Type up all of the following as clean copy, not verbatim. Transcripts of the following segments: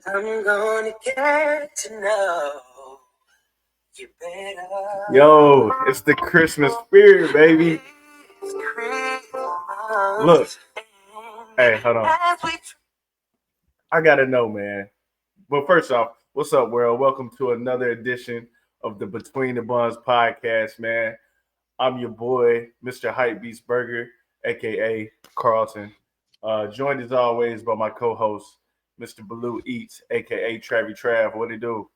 I'm gonna get to know you better. Yo, it's the Christmas spirit, baby. Look, hey, hold on. I gotta know, man. But first off, what's up, world? Welcome to another edition of the Between the Buns podcast, man. I'm your boy, Mr. Hypebeast Burger, aka Carlton. Joined as always by my co-host, Mr. Baloo Eats, aka Travy Trav. What it do?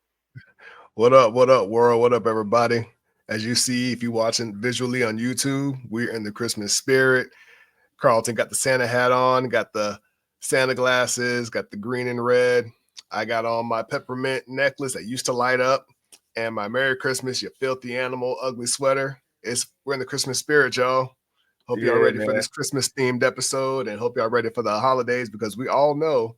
What up, world? What up, everybody? As you see, if you're watching visually on YouTube, we're in the Christmas spirit. Carlton got the Santa hat on, got the Santa glasses, got the green and red. I got on my peppermint necklace that used to light up, and my Merry Christmas, you filthy animal, ugly sweater. We're in the Christmas spirit, y'all. Hope y'all Yeah, ready for man. this Christmas themed episode, and hope y'all ready for the holidays because we all know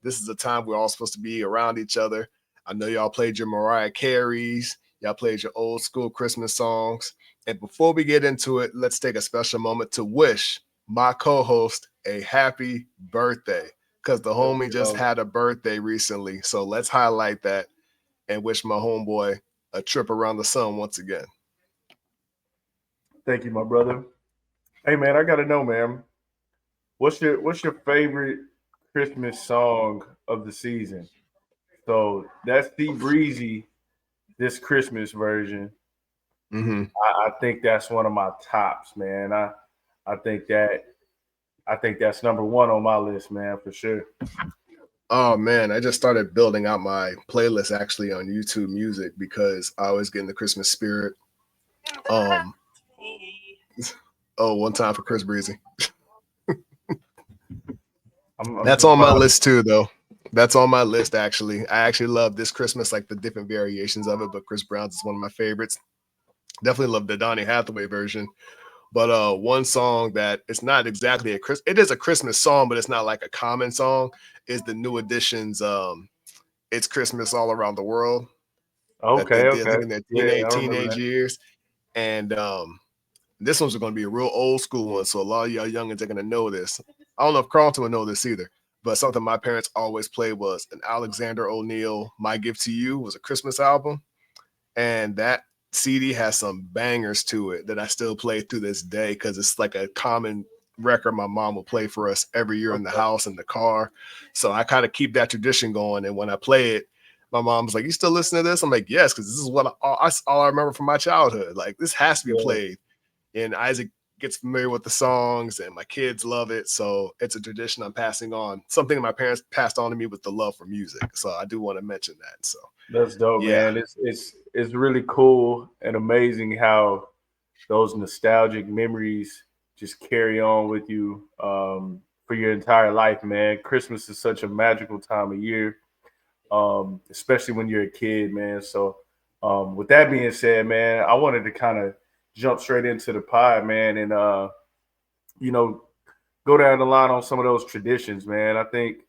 this is a time we're all supposed to be around each other. I know y'all played your Mariah Careys, y'all played your old school Christmas songs. And before we get into it, let's take a special moment to wish my co-host a happy birthday because the Let's homie just go. had a birthday recently. So let's highlight that and wish my homeboy a trip around the sun once again. Thank you, my brother. Hey, man, I gotta know, man. What's your favorite Christmas song of the season? So that's the Breezy, this Christmas version. Mm-hmm. I think that's one of my tops, man. I think that I think that's number one on my list, man, for sure. Oh man, I just started building out my playlist actually on YouTube Music because I always get in the Christmas spirit. Um, oh, one time for Chris Breezy. I'm That's just on my proud of list too, though. That's on my list actually. I actually love this Christmas, like the different variations of it, but Chris Brown's is one of my favorites. Definitely love the Donny Hathaway version. But one song that it's not exactly it is a Christmas song, but it's not like a common song, is the New Edition's It's Christmas All Around the World that they Okay, did, I okay. think in their Yeah, I remember teenage that. years. And this one's going to be a real old school one. So a lot of y'all youngins are going to know this. I don't know if Carlton would know this either, but something my parents always played was an Alexander O'Neal, My Gift to You was a Christmas album. And that CD has some bangers to it that I still play through this day because it's like a common record my mom will play for us every year in the Okay. house, in the car. So I kind of keep that tradition going. And when I play it, my mom's like, "You still listen to this?" I'm like, "Yes," because this is all I remember from my childhood. Like, this has to be Yeah. played. And Isaac gets familiar with the songs, and my kids love it. So it's a tradition I'm passing on. Something my parents passed on to me with the love for music. So I do want to mention that. So That's dope, yeah. man. It's really cool and amazing how those nostalgic memories just carry on with you for your entire life, man. Christmas is such a magical time of year, especially when you're a kid, man. So, with that being said, man, I wanted to kind of jump straight into the pod, man, and you know, go down the line on some of those traditions, man. I think,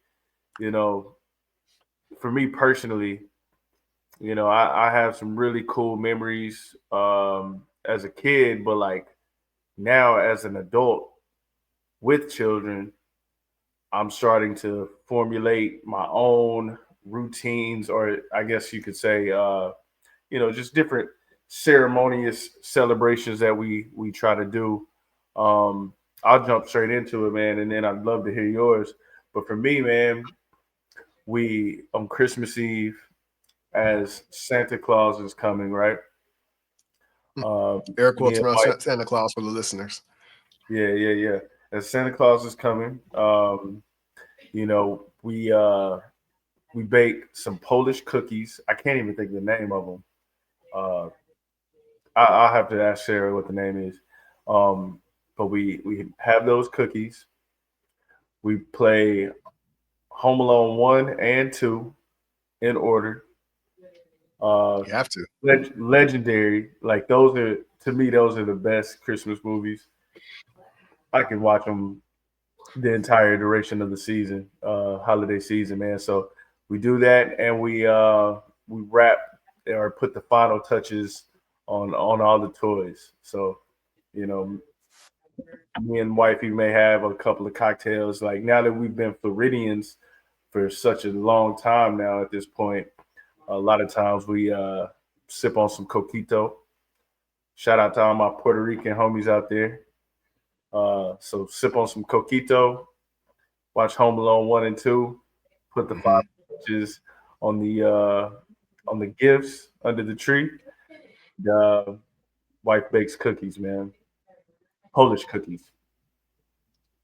you know, for me personally, I have some really cool memories as a kid, but like now as an adult with children, I'm starting to formulate my own routines, or I guess you could say, just different ceremonious celebrations that we try to do. Um, I'll jump straight into it, man, and then I'd love to hear yours. But for me, man, we on Christmas Eve, as Santa Claus is coming, right? Uh, Air me quotes and around wife, Santa Claus for the listeners. yeah. As Santa Claus is coming, you know, we bake some Polish cookies. I can't even think of the name of them. Uh, I'll have to ask Sarah what the name is. Um, but we have those cookies. We play Home Alone 1 and 2 in order. Uh, You have to. legendary. Like those are to me, those are the best Christmas movies. I can watch them the entire duration of the season, holiday season, man. So we do that, and we wrap or put the final touches on all the toys. So you know, me and wifey may have a couple of cocktails. Like now that we've been Floridians for such a long time now. At this point, a lot of times we sip on some coquito. Shout out to all my Puerto Rican homies out there. So sip on some coquito, watch Home Alone 1 and 2, put the Hmm. five inches on the gifts under the tree. The wife bakes cookies, man. Polish cookies.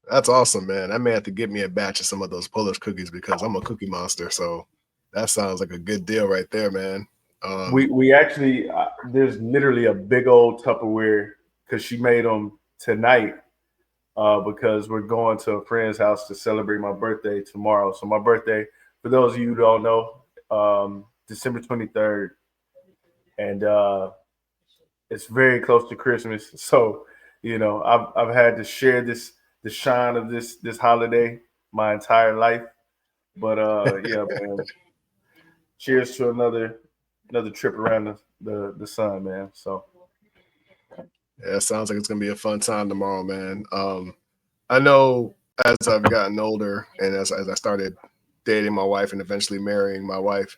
That's awesome, man. I may have to get me a batch of some of those Polish cookies because I'm a cookie monster. So that sounds like a good deal right there, man. We actually there's literally a big old Tupperware because she made them tonight because we're going to a friend's house to celebrate my birthday tomorrow. So my birthday, for those of you who don't know, December 23rd, and it's very close to Christmas. So I've had to share the shine of this holiday my entire life. But yeah, man. Cheers to another trip around the sun, man. So Yeah, it sounds like it's gonna be a fun time tomorrow, man. I know as I've gotten older and as I started dating my wife and eventually marrying my wife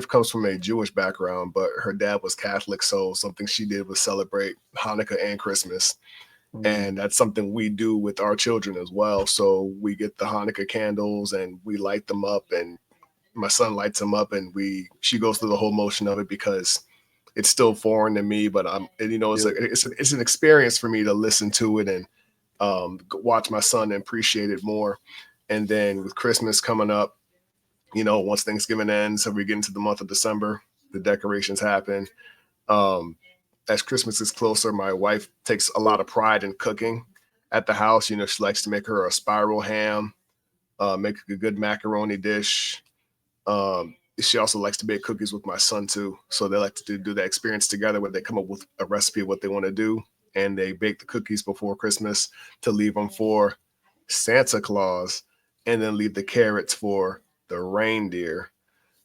comes from a Jewish background, but her dad was Catholic, so something she did was celebrate Hanukkah and Christmas. mm, And that's something we do with our children as well. So we get the Hanukkah candles and we light them up, and my son lights them up, and she goes through the whole motion of it because it's still foreign to me, but yeah, it's an experience for me to listen to it and watch my son and appreciate it more. And then with Christmas coming up, once Thanksgiving ends, so we get into the month of December, the decorations happen. Um, as Christmas is closer, my wife takes a lot of pride in cooking at the house. She likes to make her a spiral ham, make a good macaroni dish. She also likes to bake cookies with my son too. So they like to do that experience together where they come up with a recipe of what they want to do, and they bake the cookies before Christmas to leave them for Santa Claus, and then leave the carrots for the reindeer.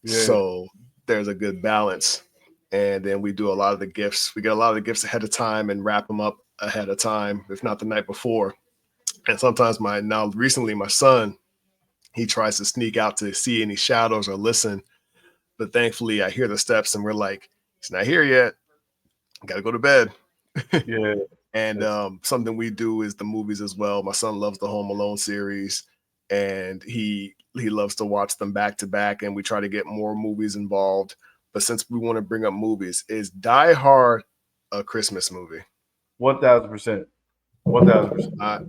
yeah. So there's a good balance. And then we do a lot of the gifts. We get a lot of the gifts ahead of time and wrap them up ahead of time, if not the night before. And sometimes recently my son, he tries to sneak out to see any shadows or listen. But thankfully I hear the steps and we're like, he's not here yet. Gotta go to bed. Yeah, And it's something we do is the movies as well. My son loves the Home Alone series, and he loves to watch them back to back. And we try to get more movies involved. But since we want to bring up movies, is Die Hard a Christmas movie? 1,000%, 1,000%. I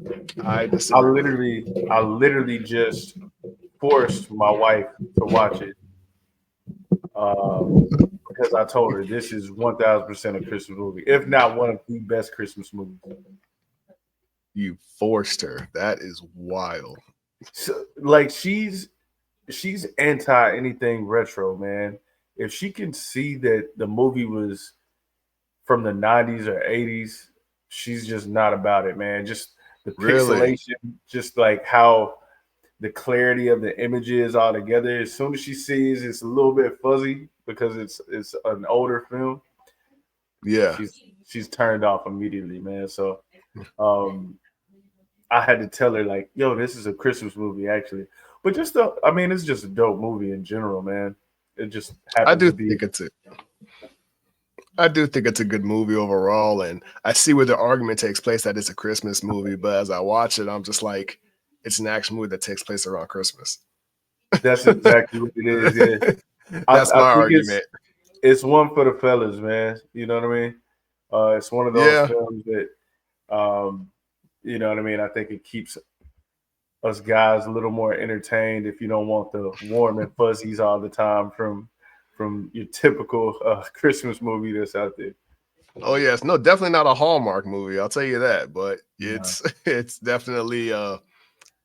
I I disagree. literally, I literally just forced my wife to watch it because I told her this is 1,000% a Christmas movie, if not one of the best Christmas movies. You forced her. That is wild. So, like she's anti anything retro, man. If she can see that the movie was from the 90s or 80s, she's just not about it, man. Just the Really? pixelation, just like how the clarity of the images all together. As soon as she sees it's a little bit fuzzy because it's an older film, Yeah. she's turned off immediately, man. So um I had to tell her like, yo, this is a Christmas movie actually. But I mean, it's just a dope movie in general, man. It just I happens do to be. think it's a I do think it's a good movie overall, and I see where the argument takes place that it's a Christmas movie. But as I watch it, I'm just like, it's an action movie that takes place around Christmas. That's exactly what it is. Yeah, That's I my think argument. it's one for the fellas, man. You know what I mean? It's one of those Yeah, films that, um, you know what I mean. I think it keeps us guys a little more entertained if you don't want the warm and fuzzies all the time from your typical Christmas movie that's out there. oh yes, no, definitely not a Hallmark movie. I'll tell you that. But Nah. it's definitely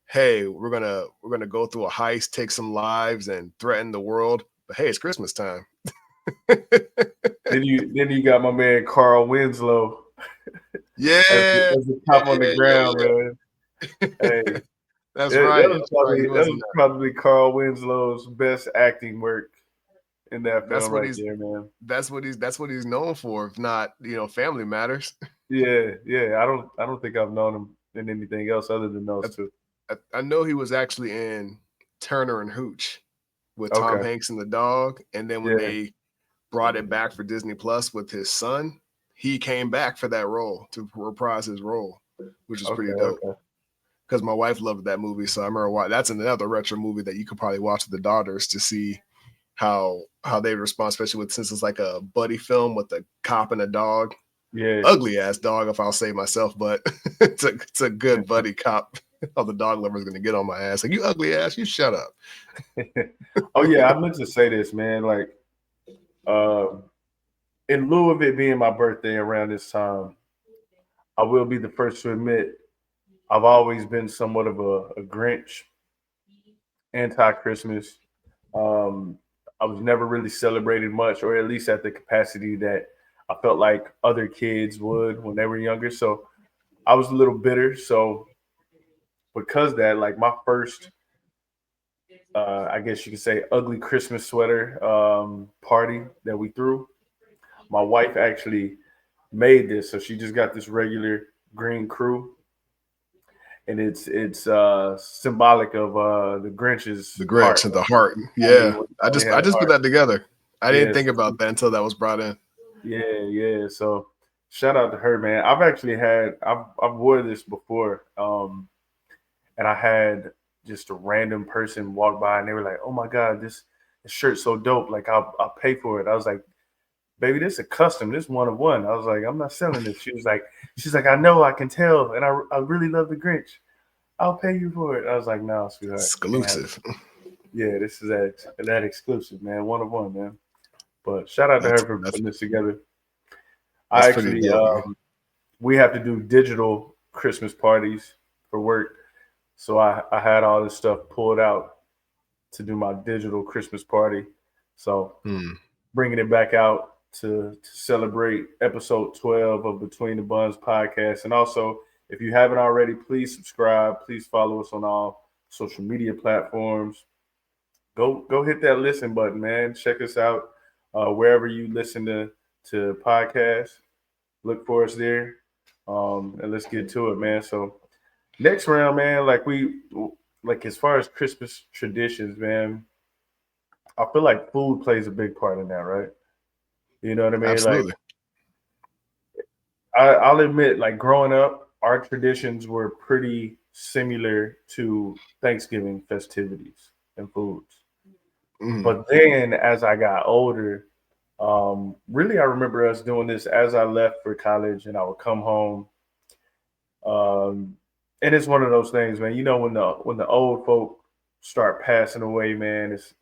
hey, we're gonna go through a heist, take some lives, and threaten the world. But hey, it's Christmas time. Then you got my man Carl Winslow Yeah, as the top on the ground, yeah. man. Hey, That's that, right. That's right. He that was in was that. probably Carl Winslow's best acting work in that That's film what right he's there, man. that's what he's known for. If not, Family Matters. Yeah, yeah. I don't think I've known him in anything else other than I, those two. I know he was actually in Turner and Hooch with Tom Okay. Hanks and the dog. And then when Yeah. they brought it back for Disney Plus with his son, he came back for that role to reprise his role, which is Okay. pretty dope. Okay. Because my wife loved that movie, so I remember why. That's another retro movie that you could probably watch with the daughters to see how they respond, especially with since it's like a buddy film with a cop and a dog. Yeah. Ugly ass dog, if I'll say myself, but it's a good buddy cop. How the dog lover is gonna get on my ass like, you ugly ass, you shut up. Oh yeah, I meant to say this, man. Like, in lieu of it being my birthday around this time, I will be the first to admit I've always been somewhat of a Grinch, anti-Christmas. I was never really celebrated much, or at least at the capacity that I felt like other kids would when they were younger. So I was a little bitter. So because of that, like my first, I guess you could say, ugly Christmas sweater party that we threw, my wife actually made this. So she just got this regular green crew, and it's symbolic of the The Grinch's Grinch heart. and the heart. I mean, Yeah. when he I only just had a put heart. that together. I didn't Yeah, think so about that until that was brought in. yeah. So shout out to her, man. I've wore this before, and I had just a random person walk by, and they were like, "Oh my god, this shirt's so dope! Like I'll pay for it." I was like, "Baby, this is a custom. This one of one." I was like, "I'm not selling this." She's like, "I know, I can tell, and I really love the Grinch. I'll pay you for it." I was like, "No, sweetheart, you can't have it." Exclusive. Yeah, this is that exclusive, man. One of one, man. But shout out to her for That's putting this together. I that's pretty actually, dope, man. we have to do digital Christmas parties for work. So I had all this stuff pulled out to do my digital Christmas party. So Hmm. bringing it back out to celebrate episode 12 of Between the Buns podcast. And also, if you haven't already, please subscribe. Please follow us on all social media platforms. Go hit that listen button, man. Check us out wherever you listen to podcasts. Look for us there, and let's get to it, man. So next round, man, like as far as Christmas traditions, man, I feel like food plays a big part in that, right? You know what I mean? Like Absolutely. I'll admit, like growing up, our traditions were pretty similar to Thanksgiving festivities and foods. Mm. But then as I got older, really I remember us doing this as I left for college and I would come home. And it's one of those things, man. You know, when the old folk start passing away, man, it's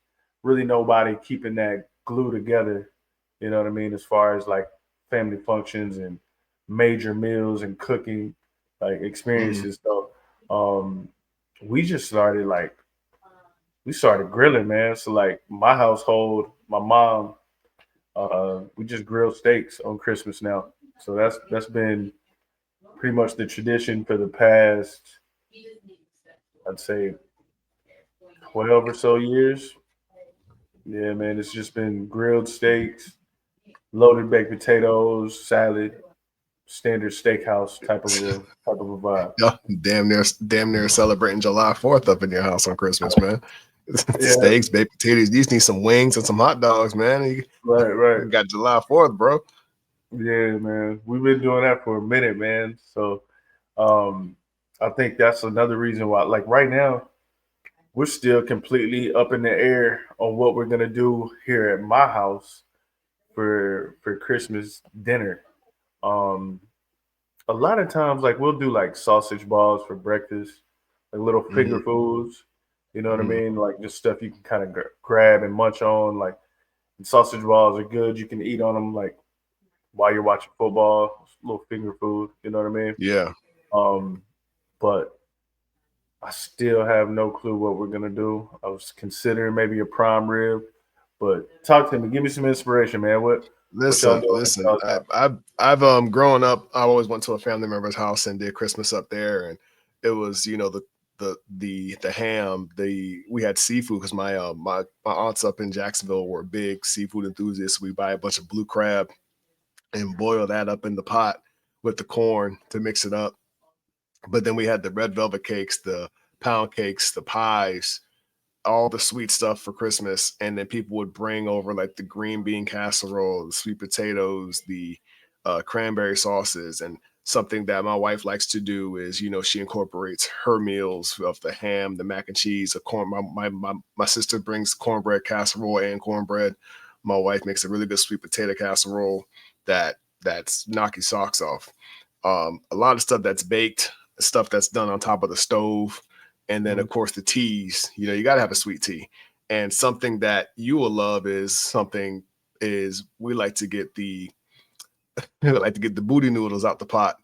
really nobody keeping that glue together. You know what I mean? As far as like family functions and major meals and cooking like Mm. experiences. So um, we just started like we started grilling, man. So like my household, my mom, we just grill steaks on Christmas now. So that's been pretty much the tradition for the past, I'd say, 12 or so years. Yeah, man, it's just been grilled steaks, loaded baked potatoes, salad, standard steakhouse type of a vibe. Yeah, damn near celebrating July 4th up in your house on Christmas, man. Yeah, Steaks, baked potatoes. You just need some wings and some hot dogs, man. right, right. You got July 4th, bro. Yeah, man. We've been doing that for a minute, man. So um I think that's another reason why, like right now, we're still completely up in the air on what we're gonna do here at my house for Christmas dinner. Um, a lot of times, like we'll do like sausage balls for breakfast, like little finger Mm-hmm. foods. You know what I Mm-hmm. mean? Like just stuff you can kind of grab and munch on. Like and sausage balls are good. You can eat on them like while you're watching football. Little finger food. You know what I mean? Yeah. Um, but I still have no clue what we're gonna do. I was considering maybe a prime rib, but talk to me. Give me some inspiration, man. What y'all Listen, doing at listen. y'all's house? I've growing up, I always went to a family member's house and did Christmas up there, and it was the ham. We had seafood because my aunts up in Jacksonville were big seafood enthusiasts. We buy a bunch of blue crab and boil that up in the pot with the corn to mix it up. But then we had the red velvet cakes, the pound cakes, the pies. all the sweet stuff for Christmas, and then people would bring over like the green bean casserole, the sweet potatoes, the cranberry sauces, and something that my wife likes to do is, she incorporates her meals of the ham, the mac and cheese, the corn. My sister brings cornbread casserole and cornbread. My wife makes a really good sweet potato casserole that's knock your socks off. A lot of stuff that's baked, stuff that's done on top of the stove, and then of course the teas. You got to have a sweet tea. And something that you will love is we like to get the booty noodles out the pot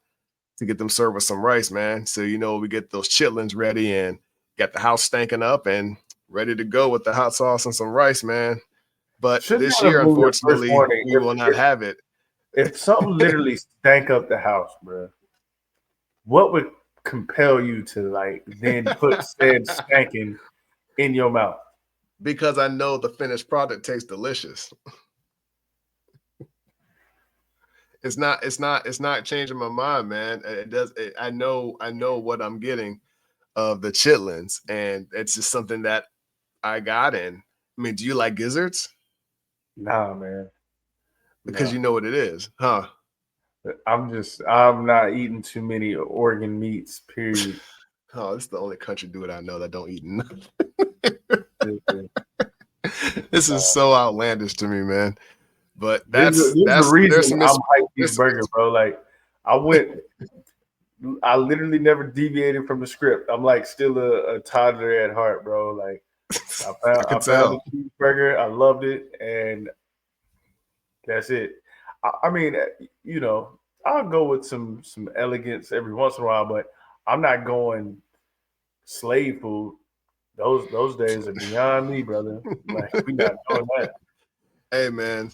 to get them served with some rice, man. So we get those chitlins ready and got the house stanking up and ready to go with the hot sauce and some rice, man. But Should this not have year, moved your first unfortunately, warning. we will not have it. If something literally stank up the house, bro, what would compel you to like then put said stanking in your mouth? Because I know the finished product tastes delicious. It's not changing my mind, man. It does. I know what I'm getting of the chitlins, and it's just something that I got in. I mean, do you like gizzards? Nah, man. Because you know what it is, huh? I'm not eating too many organ meats, period. Oh, this is the only country dude I know that don't eat nothing. Yeah. This is so outlandish to me, man. But there's a reason I'm hype beef burger, bro. Like I literally never deviated from the script. I'm like still a toddler at heart, bro. Like I found the cheeseburger, I loved it, and that's it. I mean, I'll go with some elegance every once in a while, but I'm not going slave food. Those days are beyond me, brother. Like we not doing that. Hey, man,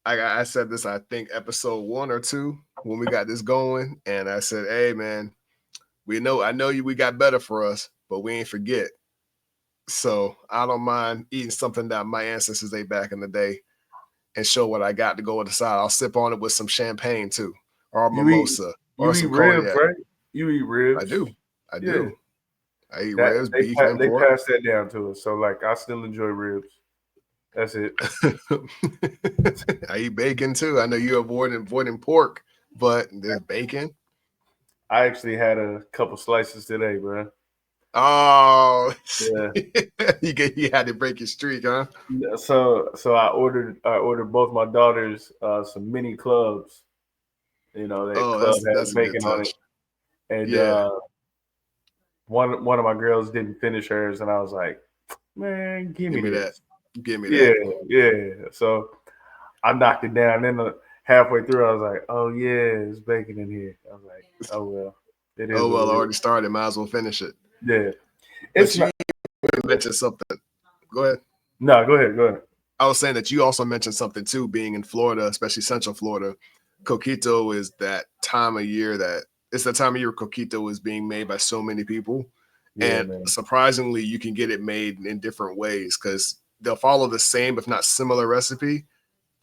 I said this, I think episode 1 or 2 when we got this going, and I said, hey, man, I know we got better for us, but we ain't forget. So I don't mind eating something that my ancestors ate back in the day and show what I got to go with the side. I'll sip on it with some champagne too, or mimosa, or some ribs, cognac. right? You eat ribs. I do. I eat ribs, beef, and they pork. pass that down to us, so like I still enjoy ribs. That's it. I eat bacon too. I know you're avoiding pork, but there's bacon. I actually had a couple slices today, bro. Oh, yeah. You had to break your streak, huh? So I ordered both my daughters some mini clubs. Club has bacon on it, and one of my girls didn't finish hers, and I was like, man, give me this. Give me that. Yeah. So I knocked it down. Then halfway through, I was like, oh yeah, there's bacon in here. I was like, oh well. It is. Oh well, I already started. Might as well finish it. Yeah. But you mentioned something. Go ahead. No, go ahead. I was saying that you also mentioned something too, being in Florida, especially Central Florida. Coquito is that time of year Coquito is being made by so many people. Yeah, and man. Surprisingly, you can get it made in different ways because they'll follow the same, if not similar recipe,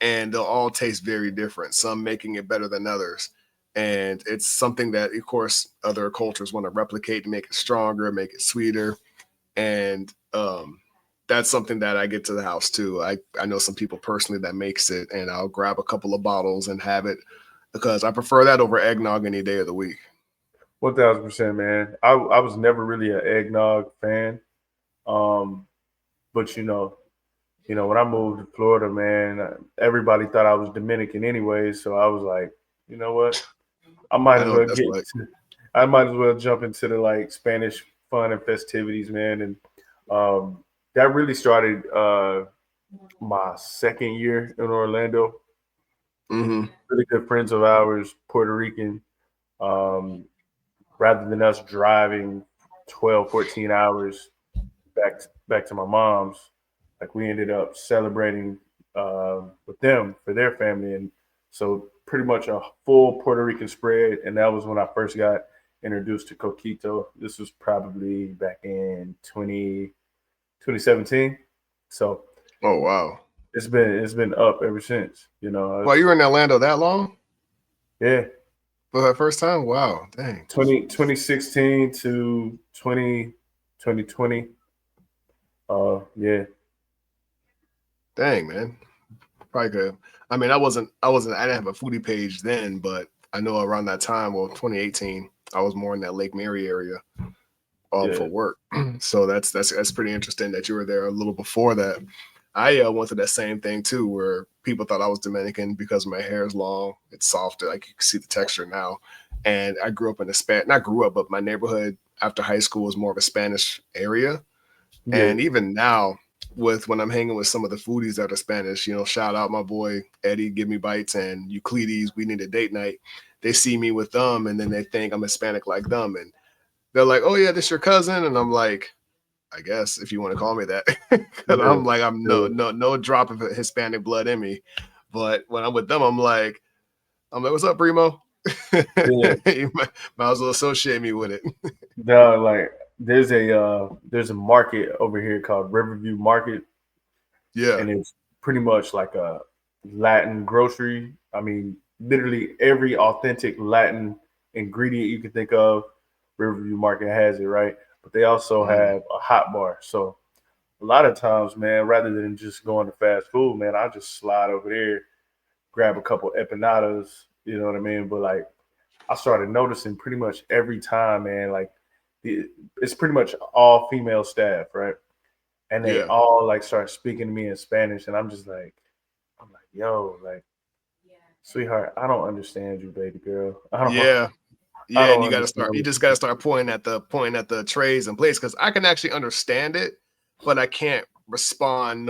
and they'll all taste very different, some making it better than others. And it's something that, of course, other cultures want to replicate to make it stronger, make it sweeter. And that's something that I get to the house too. I know some people personally that makes it, and I'll grab a couple of bottles and have it because I prefer that over eggnog any day of the week. 1000%, man. I was never really an eggnog fan. But when I moved to Florida, man, everybody thought I was Dominican anyway. So I was like, you know what? I might as well jump into the like Spanish fun and festivities, man. And that really started my second year in Orlando. Mm-hmm. Really good friends of ours, Puerto Rican. Rather than us driving 12, 14 hours back to my mom's, like we ended up celebrating with them for their family. And so pretty much a full Puerto Rican spread. And that was when I first got introduced to Coquito. This was probably back in 2017. So, oh wow, it's been up ever since. Well, you were in Orlando that long? Yeah. For that first time? Wow, dang. 2016 to 2020. Yeah, Dang, man. Probably could. I mean, I didn't have a foodie page then, but I know around that time, well, 2018, I was more in that Lake Mary area for yeah, work. So that's pretty interesting that you were there a little before that. I went through that same thing too, where people thought I was Dominican because my hair is long, it's softer, like you can see the texture now. And I grew up in not grew up, but my neighborhood after high school was more of a Spanish area. yeah, And even now, with when I'm hanging with some of the foodies that are Spanish, shout out my boy Eddie, Give Me Bites, and Euclides, We Need a Date Night. They see me with them, and then they think I'm Hispanic like them, and they're like, "Oh yeah, this your cousin," and I'm like, "I guess if you want to call me that," because yeah, I'm like, I'm yeah, no drop of Hispanic blood in me. But when I'm with them, I'm like, "What's up, primo?" yeah. You might as well associate me with it. Like there's a market over here called Riverview Market, Yeah, and it's pretty much like a Latin grocery. I mean, literally every authentic Latin ingredient you can think of, Riverview Market has it, right? But they also mm, have a hot bar. So a lot of times, man, rather than just going to fast food, man, I just slide over there, grab a couple empanadas, you know what I mean? But like I started noticing pretty much every time, man, like it's pretty much all female staff, right? And they yeah, all like start speaking to me in Spanish, and I'm like, yo, like, sweetheart, I don't understand you, baby girl. yeah. I Yeah, and don't understand you what just you. gotta start pointing at the trays and plates because I can actually understand it, but I can't respond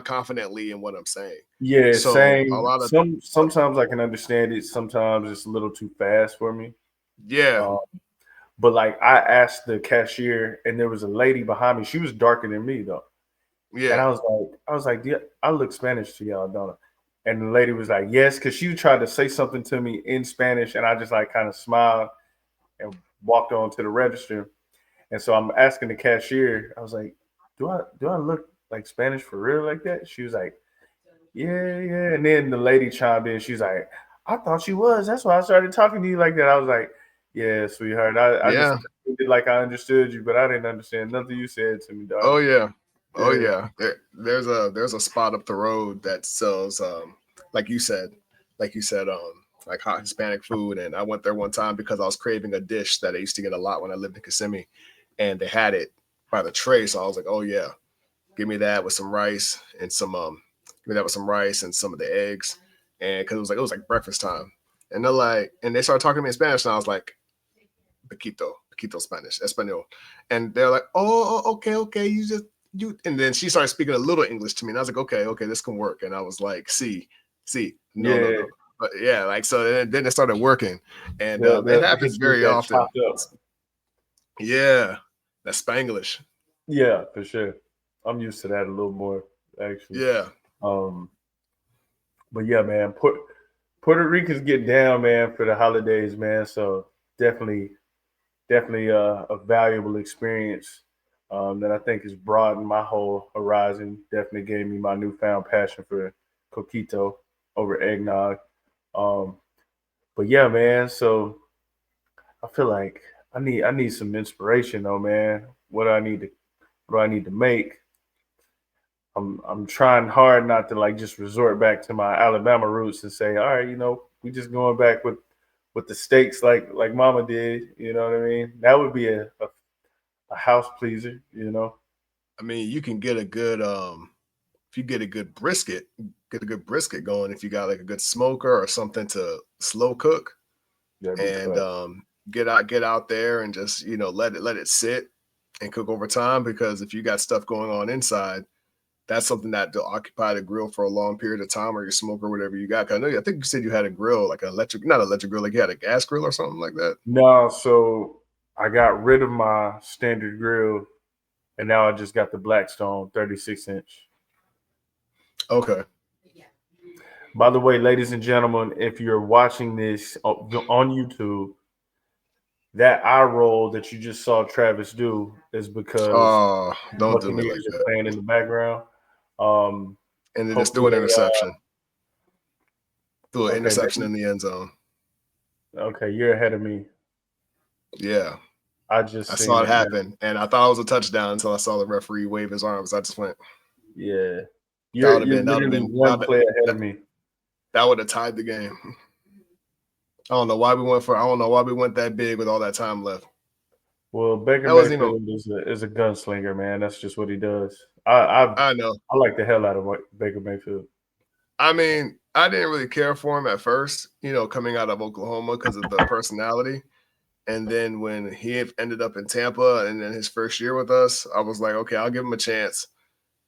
confidently in what I'm saying. Yeah, So a same. lot of Sometimes I can understand it. Sometimes it's a little too fast for me. yeah, Um, but like I asked the cashier, and there was a lady behind me. She was darker than me though. And yeah, I was like, yeah, I look Spanish to y'all, don't I? And the lady was like, yes, because she tried to say something to me in Spanish, and I just like kind of smiled and walked on to the register. And so I'm asking the cashier, I was like, do I look like Spanish for real like that? She was like, yeah, yeah. And then the lady chimed in, she's like, I thought you was. That's why I started talking to you like that. I was like, yeah, sweetheart. I just yeah. did like I understood you, but I didn't understand nothing you said to me, Oh darling. yeah. Oh Yeah, yeah. There's a spot up the road that sells like you said, like hot Hispanic food. And I went there one time because I was craving a dish that I used to get a lot when I lived in Kissimmee, and they had it by the tray. So I was like, oh yeah, give me that with some rice and some of the eggs. And because it was like breakfast time. And they started talking to me in Spanish, and I was like, Paquito Spanish, Espanol. And they're like, oh, okay, okay, and then she started speaking a little English to me, and I was like, okay, this can work. And I was like, see, no, no, yeah. no. But yeah, like so then it started working. And it They'll happens hit you with very that often. chopped up. Yeah, that's Spanglish. Yeah, for sure. I'm used to that a little more actually. Yeah. Um, but yeah, man, Puerto Ricans get down, man, for the holidays, man. So definitely, definitely a valuable experience that I think has broadened my whole horizon. Definitely gave me my newfound passion for coquito over eggnog. Um, but yeah, man. So I feel like I need some inspiration though, man. What do I need to make? I'm trying hard not to like just resort back to my Alabama roots and say, all right, we just going back with the steaks like Mama did. You know what I mean? That would be a house pleaser. You know? I mean, you can get a good if you get a good brisket going if you got like a good smoker or something to slow cook That'd be and cut. get out there and just let it sit and cook over time because if you got stuff going on inside, that's something that will occupy the grill for a long period of time or your smoker, whatever you got. 'Cause I think you said you had a grill, like an electric, not electric grill, like you had a gas grill or something like that. No, so I got rid of my standard grill, and now I just got the Blackstone 36 inch. Okay. By the way, ladies and gentlemen, if you're watching this on YouTube, that eye roll that you just saw Travis do is because Oh, the don't do me like Buccaneers are that. playing in the background. Um, And then just threw hopefully an they. interception. Threw an Okay, interception in the end zone. okay, you're ahead of me. Yeah. I just I seen saw it it now. happen, and I thought it was a touchdown until I saw the referee wave his arms. I just went, Yeah, that you're would have you're been literally one play ahead of me. that would have tied the game. I don't know why we went that big with all that time left. Well, Baker That wasn't even. Mayfield is a gunslinger, man. That's just what he does. I I know. like the hell out of Baker Mayfield. I mean, I didn't really care for him at first, coming out of Oklahoma because of the personality. And then when he ended up in Tampa and then his first year with us, I was like, okay, I'll give him a chance.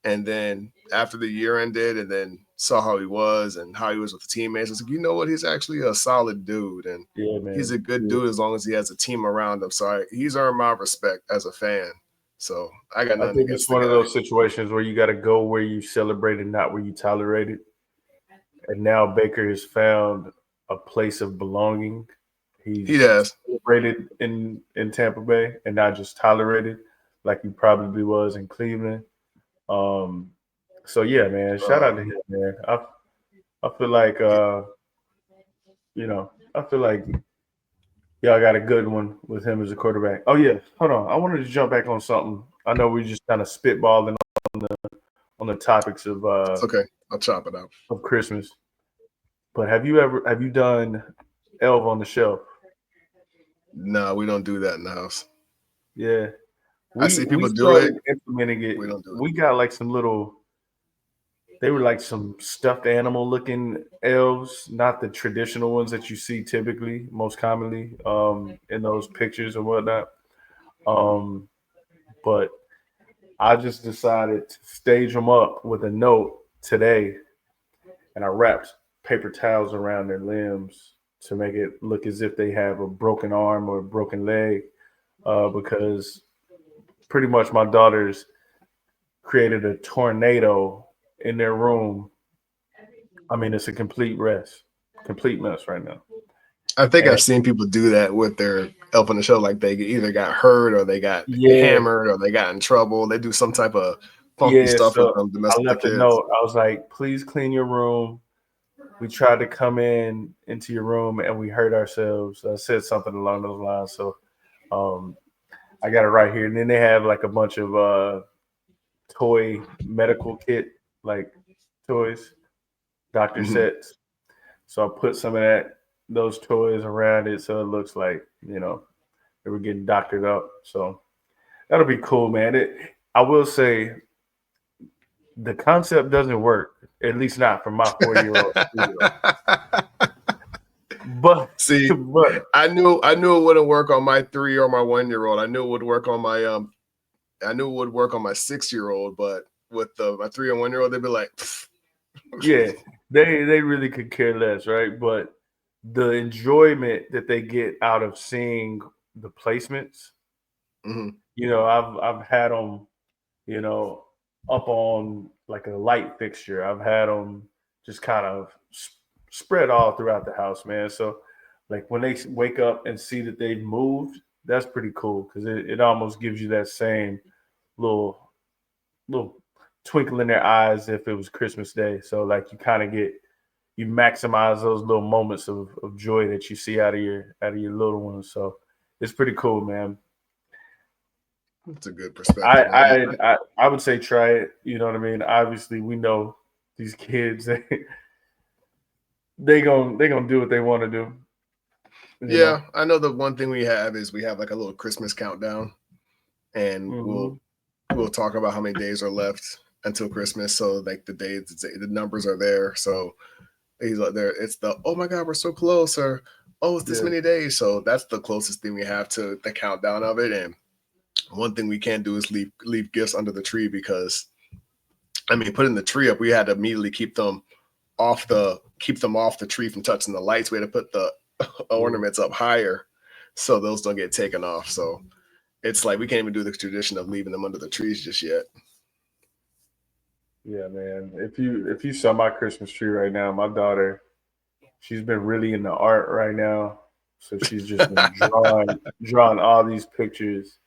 And then after the year ended and then saw how he was and how he was with the teammates, I was like, you know what? He's actually a solid dude. And Yeah, man. He's a good dude as long as he has a team around him. So he's earned my respect as a fan. So I got I nothing think against it's the one of guy. those situations where you got to go where you celebrate and not where you tolerate it. And now Baker has found a place of belonging. He He's does. celebrated in Tampa Bay and not just tolerated like he probably was in Cleveland. So yeah, man, shout out to him, man. I feel like I feel like y'all got a good one with him as a quarterback. Oh yeah, hold on. I wanted to jump back on something. I know we just kind of spitballing on the topics It's okay. I'll chop it out. of Christmas. But have you done Elf on the Shelf? No, we don't do that in the house. Yeah. I We see we people do it. started implementing it. We don't do it. We got like some little they were like some stuffed animal looking elves, not the traditional ones that you see typically, most commonly, in those pictures and whatnot. Um, but I just decided to stage them up with a note today, and I wrapped paper towels around their limbs to make it look as if they have a broken arm or a broken leg, because pretty much my daughters created a tornado in their room. I mean, it's a complete mess right now. I think And I've seen people do that with their Elf on the Show. Like they either got hurt or they got yeah, hammered or they got in trouble. They do some type of funky yeah. stuff with So them to I mess with the left a kids. note. I was like, please clean your room. We tried to come into your room and we hurt ourselves. I said something along those lines. So um, I got it right here. And then they have like a bunch of toy medical kit, like toys, doctor Mm-hmm. sets. So I put some of those toys around it so it looks like, they were getting doctored up. So that'll be cool, man. I will say the concept doesn't work, at least not for my 4-year-old. But See, but I knew it wouldn't work on my 3 or my 1-year-old. I knew it would work on my 6-year-old, but with my 3 and 1-year-old, they'd be like, yeah, they really could care less, right? But the enjoyment that they get out of seeing the placements, mm-hmm. I've had them, you know, up on like a light fixture. I've had them just kind of spread all throughout the house, man. So like when they wake up and see that they've moved, that's pretty cool because it almost gives you that same little little twinkle in their eyes if it was Christmas Day. So like you maximize those little moments of joy that you see out of your little ones. So it's pretty cool, man. That's a good I perspective, man. I I would say try it. You know what I mean? Obviously, we know these kids they gonna do what they want to do. You Yeah, know. I know the one thing we have is we have like a little Christmas countdown, and Mm-hmm. we'll talk about how many days are left until Christmas. So like the numbers are there. So he's like there. It's the oh my god, we're so close, or oh it's this Yeah. many days. So that's the closest thing we have to the countdown of it. And one thing we can't do is leave gifts under the tree because I mean putting the tree up, we had to immediately keep them off the tree from touching the lights. We had to put the ornaments up higher so those don't get taken off. So it's like we can't even do the tradition of leaving them under the trees just yet. Yeah, man. If you saw my Christmas tree right now, my daughter, she's been really into art right now. So she's just been drawing all these pictures,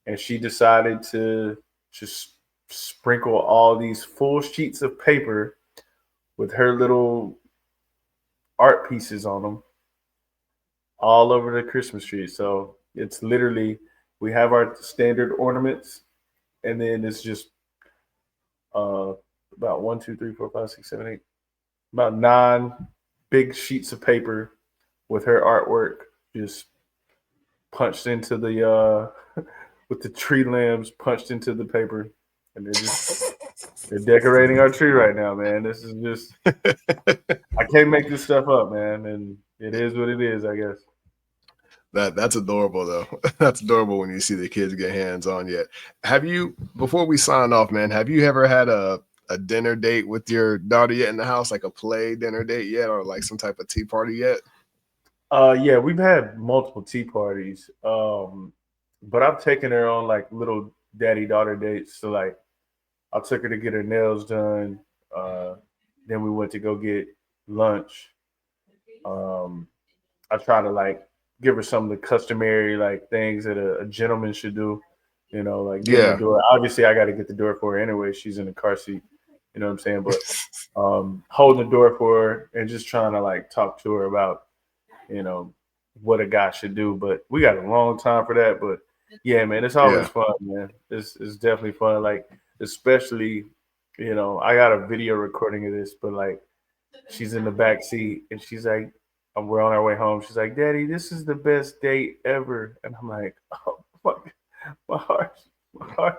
and she decided to just sprinkle all these full sheets of paper with her little art pieces on them all over the Christmas tree. So it's literally We have our standard ornaments, and then it's just uh, about 1, 2, 3, 4, 5, 6, 7, 8, about 9 big sheets of paper with her artwork just punched into the with the tree limbs punched into the paper, and they're decorating our tree right now, man. This is just I can't make this stuff up, man, and it is what it is, I guess. That's adorable though. That's adorable when you see the kids get hands on. Yet, have you, before we sign off, man? Have you ever had a dinner date with your daughter yet in the house, like a play dinner date yet, or like some type of tea party yet? Yeah, we've had multiple tea parties, but I've taken her on like little daddy daughter dates. So like, I took her to get her nails done. Uh, then we went to go get lunch. Um, I try to like give her some of the customary like things that a gentleman should do. You know, like getting the Yeah, door. Obviously, I got to get the door for her anyway. She's in the car seat. You know what I'm saying? But holding the door for her and just trying to like talk to her about you know what a guy should do. But we got a long time for that. But yeah, man, it's always yeah. fun, man. It's definitely fun. Like especially, I got a video recording of this, but like she's in the back seat and she's like, we're on our way home. She's like, Daddy, this is the best date ever. And I'm like, oh my heart, my heart.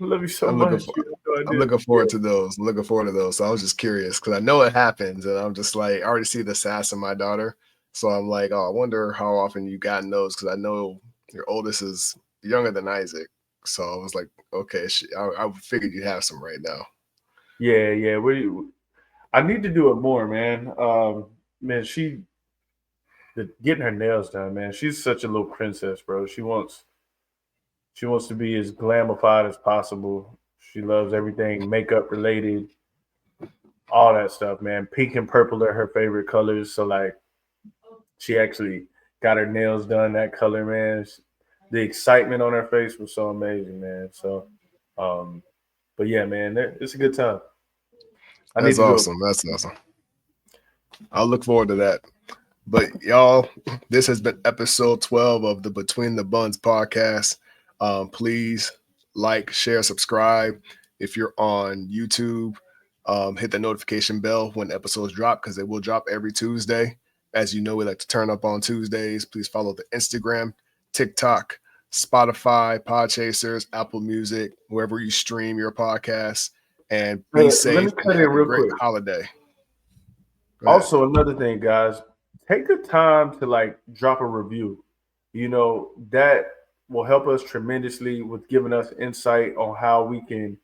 I love you so I'm looking much. for. You have no I'm idea. looking forward to those. I'm looking forward to those. So I was just curious because I know it happens, and I'm just like, I already see the sass in my daughter. So I'm like, oh, I wonder how often you gotten those because I know your oldest is younger than Isaac. So I was like, okay, I figured you'd have some right now. Yeah. I need to do it more, man. Man, getting her nails done, man. She's such a little princess, bro. She wants to be as glamified as possible. She loves everything makeup related, all that stuff, man. Pink and purple are her favorite colors. So like, she actually got her nails done that color, man. The excitement on her face was so amazing, man. So, um, but yeah, man, it's a good time. I need That's to do it. awesome. That's awesome. I'll look forward to that. But y'all, this has been episode 12 of the Between the Buns podcast. Please like, share, subscribe. If you're on YouTube, hit the notification bell when episodes drop because they will drop every Tuesday. As you know, we like to turn up on Tuesdays. Please follow the Instagram, TikTok, Spotify, Podchasers, Apple Music, wherever you stream your podcasts. And be Hey, let safe me and cut in have a real great quick. holiday. Go ahead. Also, another thing, guys, take the time to like drop a review. That will help us tremendously with giving us insight on how we can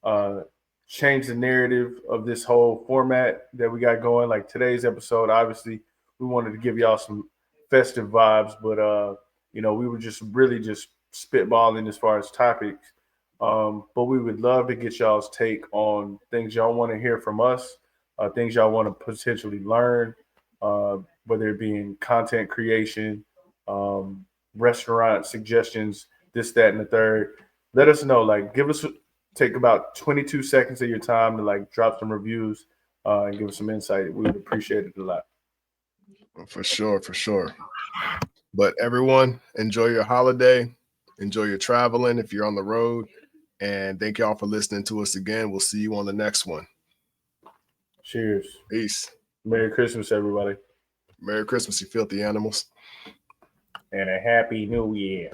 uh, change the narrative of this whole format that we got going. Like today's episode, obviously, we wanted to give y'all some festive vibes, but we were just really just spitballing as far as topics. But we would love to get y'all's take on things y'all want to hear from us, things y'all want to potentially learn, uh, whether it be in content creation, um, restaurant suggestions, this, that, and the third. Let us know. Like, take about 22 seconds of your time to like drop some reviews and give us some insight. We would appreciate it a lot. For sure, for sure. But everyone, enjoy your holiday. Enjoy your traveling if you're on the road. And thank y'all for listening to us again. We'll see you on the next one. Cheers. Peace. Merry Christmas, everybody. Merry Christmas, you filthy animals. And a happy new year.